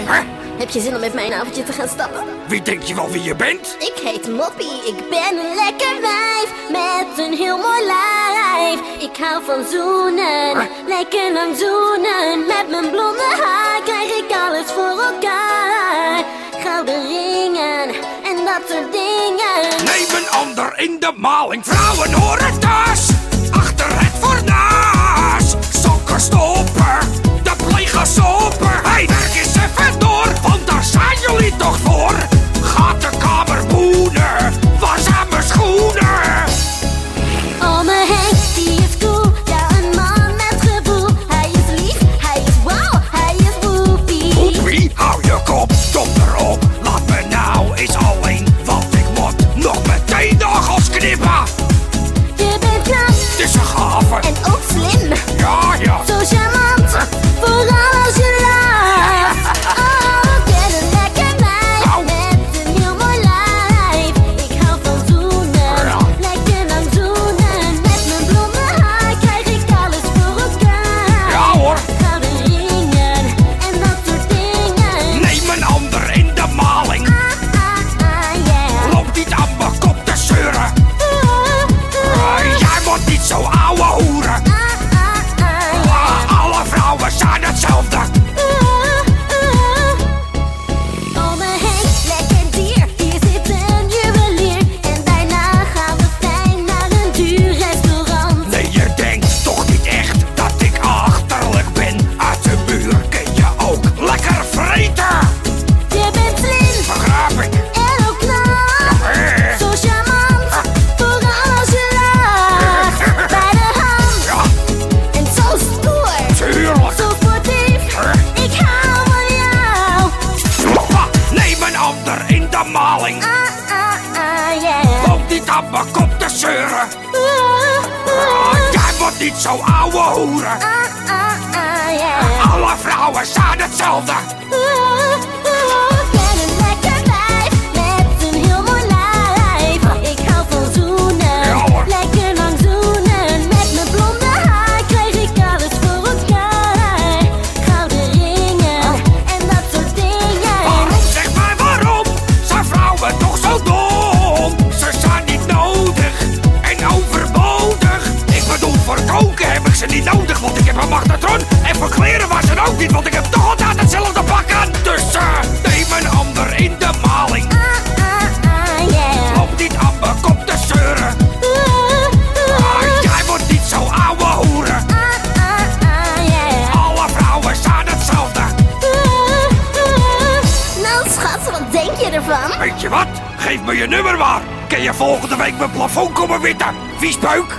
Huh? Heb je zin om met mij een avondje te gaan stappen? Wie denk je wel wie je bent? Ik heet Moppie, ik ben een lekker wijf met een heel mooi lijf. Ik hou van zoenen, lekker lang zoenen. Met mijn blonde haar krijg ik alles voor elkaar. Gouden ringen en dat soort dingen. Neem een ander in de maling, vrouwen horen thuis. Achter het fornuis, sokken stoppen, de plegers open. Hey, werk eens even door, want daar zijn jullie toch voor. Gaat de kamer boenen, waar zijn mijn schoenen? Ome Henk, die is cool, ja een man met gevoel. Hij is lief, hij is wauw, hij is woepie. Woepie, hou je kop, dom erop. Laat me nou eens alleen, want ik moet nog meteen nagels knippen. Je bent knap, Het is een gave, en ook slim. ja. Zo charmant, vooral als je lacht. Oh, ik ben een lekker meid met een heel mooi lijf. Ik hou van zoenen, lekker lang zoenen. Met mijn blonde haar krijg ik alles voor elkaar. Ja hoor. Gouden ringen en dat soort dingen. Neem een ander in de maling. Yeah. Loop niet aan mijn kop te zeuren. Jij wordt niet zo ouwe hoeren. Alle vrouwen zijn hetzelfde. Ome Henk, lekker dier, hier zit een juwelier. En daarna gaan we fijn naar een duur restaurant. Nee, je denkt toch niet echt dat ik achterlijk ben. Uit de muur kun je ook lekker vreten. Je bent slim Begrijp ik? en ook knap. Zo charmant, vooral als je lacht. Bij de hand Ja, en zo stoer, tuurlijk. zo sportief. Ik hou van jou. Neem een ander in de maling. Yeah. Loop niet aan mijn kop te zeuren. Jij wordt niet zo ouwe hoeren. Yeah. Alle vrouwen zijn hetzelfde. Ik ben een lekker wijf met een heel mooi lijf. Ik hou van zoenen, Ja, hoor. lekker lang zoenen. Met mijn blonde haar krijg ik alles voor elkaar. Gouden ringen en dat soort dingen. Waarom, zeg maar waarom? Zijn vrouwen toch zo dom? Ze zijn niet nodig en overbodig. Ik bedoel, voor koken heb ik ze niet nodig, want ik heb een magnetron. En voor kleren was ze ook niet, want ik heb toch altijd hetzelfde pak aan. Dus neem een ander in de maling. Yeah. Loop niet aan mijn kop te zeuren. Jij wordt niet zo ouwe hoeren. Yeah. Alle vrouwen zijn hetzelfde. Nou schat, wat denk je ervan? Weet je wat? Geef me je nummer maar. Kun je volgende week mijn plafond komen witten? Viespeuk?